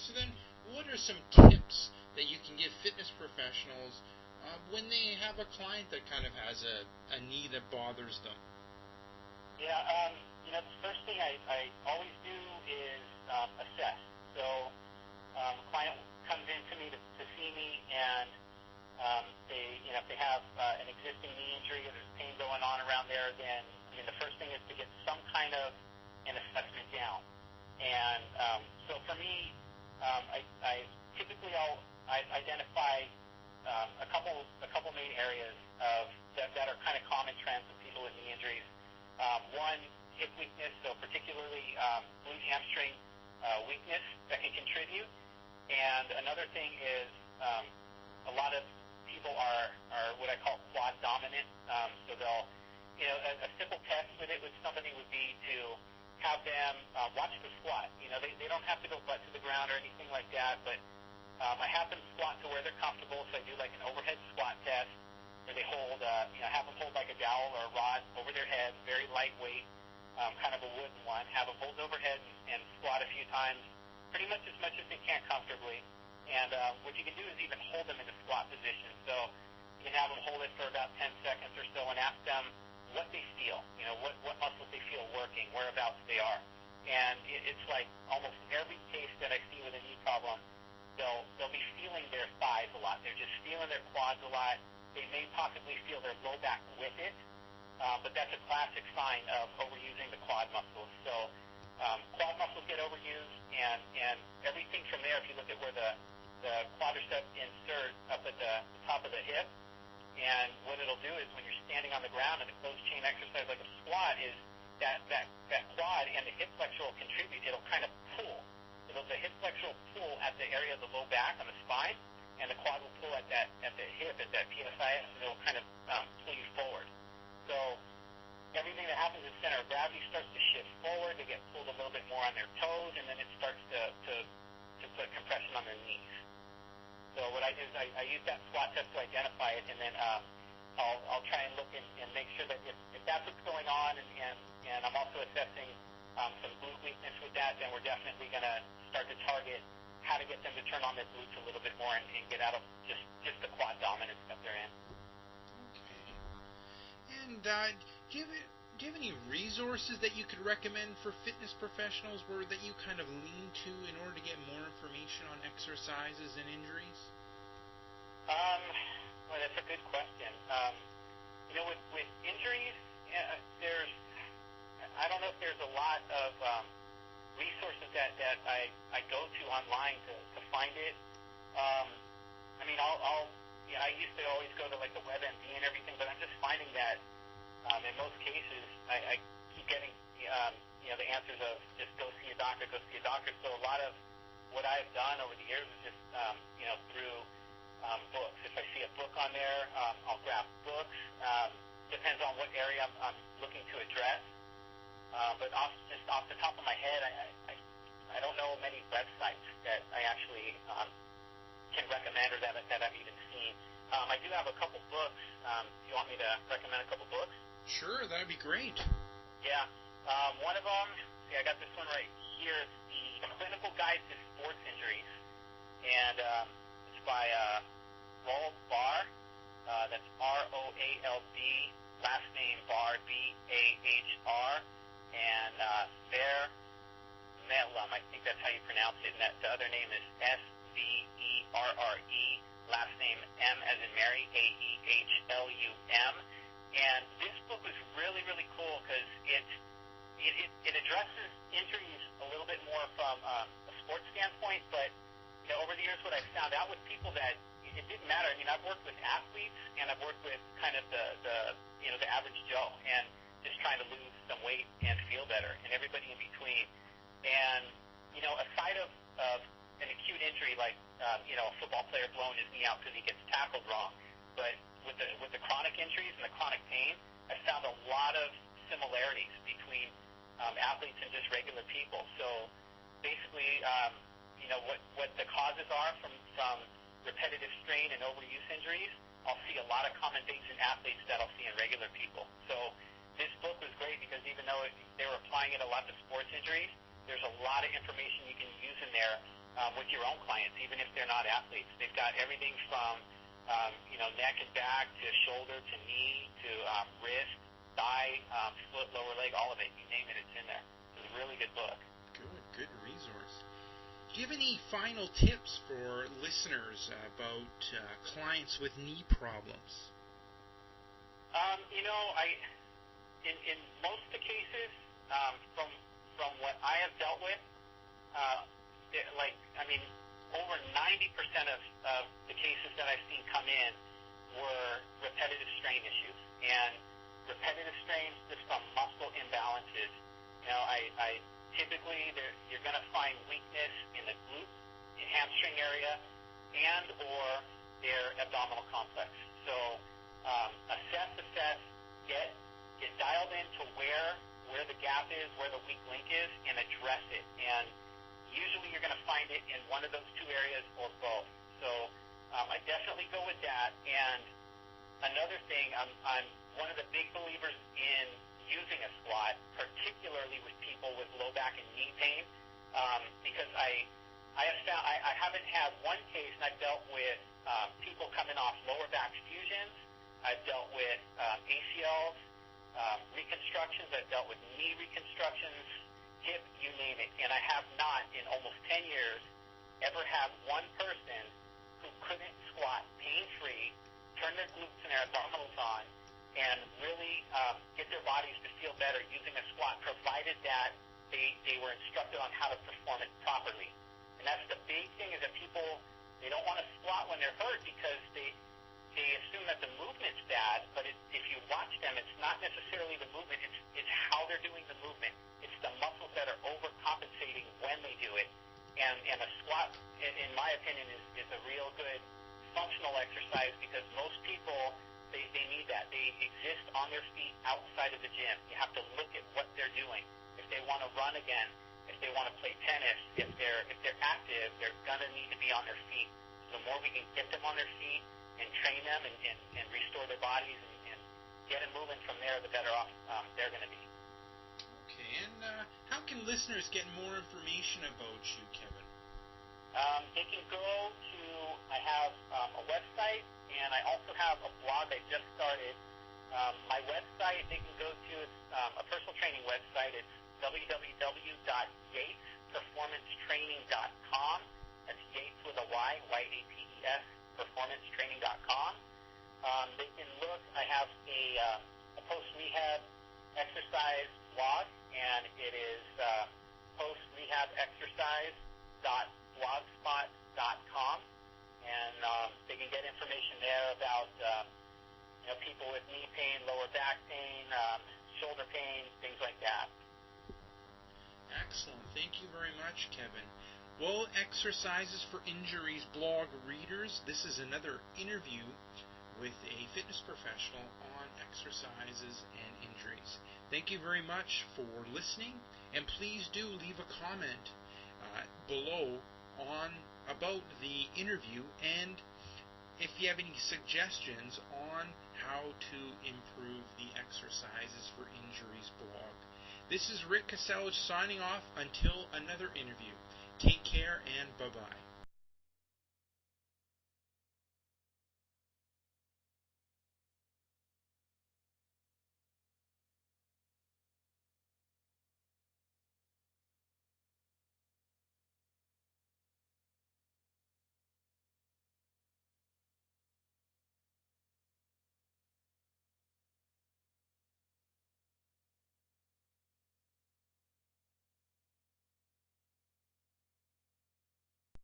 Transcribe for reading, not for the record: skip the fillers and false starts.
So then, what are some tips that you can give fitness professionals when they have a client that kind of has a knee that bothers them? Yeah, the first thing I always do is assess. So a client comes in to me to see me, and if they have an existing knee injury or there's pain going on around there, then the first thing is to get some kind of an assessment down. And so for me, I typically I'll identify a couple main areas that are kind of common trends with people with knee injuries. One, hip weakness, so particularly glute hamstring weakness that can contribute. And another thing is a lot of people are what I call quad dominant. So they'll, a simple test with it with somebody would be to have them watch the squat. They don't have to go butt to the ground or anything like that, but I have them squat to where they're comfortable. So I do like an overhead squat test where they hold, have them hold like a dowel or a rod over their head, very lightweight, kind of a wooden one. Have them hold overhead and squat a few times, pretty much as they can comfortably. And what you can do is even hold them in a squat position. So you can have them hold it for about 10 seconds or so and ask them what they feel, what muscles they feel working, whereabouts they are. And it's like almost every case that I see with a knee problem, they'll be feeling their thighs a lot. They're just feeling their quads a lot. They may possibly feel their low back with it, but that's a classic sign of overusing the quad muscles. So quad muscles get overused, and everything from there, if you look at where the quadriceps insert up at the top of the hip, and what it'll do is when you're standing on the ground in a closed chain exercise like a squat, is that quad and the hip flexor will contribute. It'll kind of pull. The hip flexor will pull at the area of the low back on the spine, and the quad will pull at the hip, at that PSIS, and it'll kind of pull you forward. So everything that happens in center of gravity starts to shift forward. They get pulled a little bit more on their toes, and then it starts to put compression on their knees. So what I do is I use that squat test to identify it, and then I'll try and look and make sure that if that's what's going on, and I'm also assessing some glute weakness with that, then we're definitely going to start to target how to get them to turn on their glutes a little bit more and get out of just the quad dominance that they're in. Okay. And do you have any resources that you could recommend for fitness professionals where that you kind of lean to in order to get more information on exercises and injuries? Well, that's a good question. With injuries, I don't know if there's a lot of resources that I go to online to find it. I used to always go to like the WebMD and everything, but I'm just finding that in most cases I keep getting the answers of just go see a doctor. So a lot of what I've done over the years is just through books. If I see a book on there, I'll grab books. Depends on what area I'm looking to address. But off the top of my head, I don't know many websites that I actually can recommend or that I've even seen. I do have a couple books. Do you want me to recommend a couple books? Sure, that'd be great. Yeah. One of them, I got this one right here. It's the Clinical Guide to Sports Injuries. And it's by Roald Bahr. That's R-O-A-L-D, last name Bahr, B-A-H-R. And Vermeulen, I think that's how you pronounce it. And the other name is S-V-E-R-R-E, last name M as in Mary, A-E-H-L-U-M. And this book was really, really cool because it addresses injuries a little bit more from a sports standpoint. But over the years, what I've found out with people that it didn't matter. I've worked with athletes and I've worked with kind of the average Joe and just trying to lose some weight and feel better, and everybody in between. And aside of an acute injury like a football player blowing his knee out because he gets tackled wrong, but with the chronic injuries and the chronic pain, I found a lot of similarities between athletes and just regular people. So basically, what the causes are from repetitive strain and overuse injuries, I'll see a lot of common things in athletes that I'll see in regular people. So this book was great because even though they were applying it a lot to sports injuries, there's a lot of information you can use in there with your own clients, even if they're not athletes. They've got everything from neck and back to shoulder to knee to wrist, thigh, foot, lower leg, all of it. You name it, it's in there. It's a really good book. Good resource. Do you have any final tips for listeners about clients with knee problems? In most of the cases, from what I have dealt with, over 90% of the cases that I've seen come in were repetitive strain issues. And repetitive strains just from muscle imbalances. I typically, you're going to find weakness in the glute, hamstring area, and or their abdominal complex. So assess, get dialed into where the gap is, where the weak link is, and address it. And usually you're going to find it in one of those two areas or both. So I definitely go with that. And another thing, I'm one of the big believers in using a squat, particularly with people with low back and knee pain, because I have found I haven't had one case, and I've dealt with people coming off lower back fusions. I've dealt with ACLs, reconstructions. I've dealt with knee reconstructions, hip, you name it. And I have not, in almost 10 years, ever had one person who couldn't squat pain-free, turn their glutes and their abdominals on, and really get their bodies to feel better using a squat, provided that they were instructed on how to perform it properly. And that's the big thing, is that people, they don't want to squat when they're hurt because they assume that the movement's bad, but if you watch them, it's not necessarily the movement, it's how they're doing the movement. It's the muscles that are overcompensating when they do it. And a squat, in my opinion, is a real good functional exercise, because most people, they need that. They exist on their feet outside of the gym. You have to look at what they're doing. If they want to run again, if they want to play tennis, if they're active, they're going to need to be on their feet. So the more we can get them on their feet and train them and restore their bodies and get them moving from there, the better off they're going to be. Okay, and how can listeners get more information about you, Kevin? They can go to, I have a website, and I also have a blog I just started. My website they can go to, it's a personal training website. It's www.yatesperformancetraining.com. That's Yates with a Y, Y-A-T-E-S, performancetraining.com. They can look, I have a post-rehab exercise blog, and it is postrehabexercise.blogspot.com, and they can get information there about people with knee pain, lower back pain, shoulder pain, things like that. Excellent. Thank you very much, Kevin. Well, Exercises for Injuries blog readers, this is another interview with a fitness professional on exercises and injuries. Thank you very much for listening, and please do leave a comment below about the interview, and if you have any suggestions on how to improve the Exercises for Injuries blog. This is Rick Casellich signing off until another interview. Take care and bye-bye.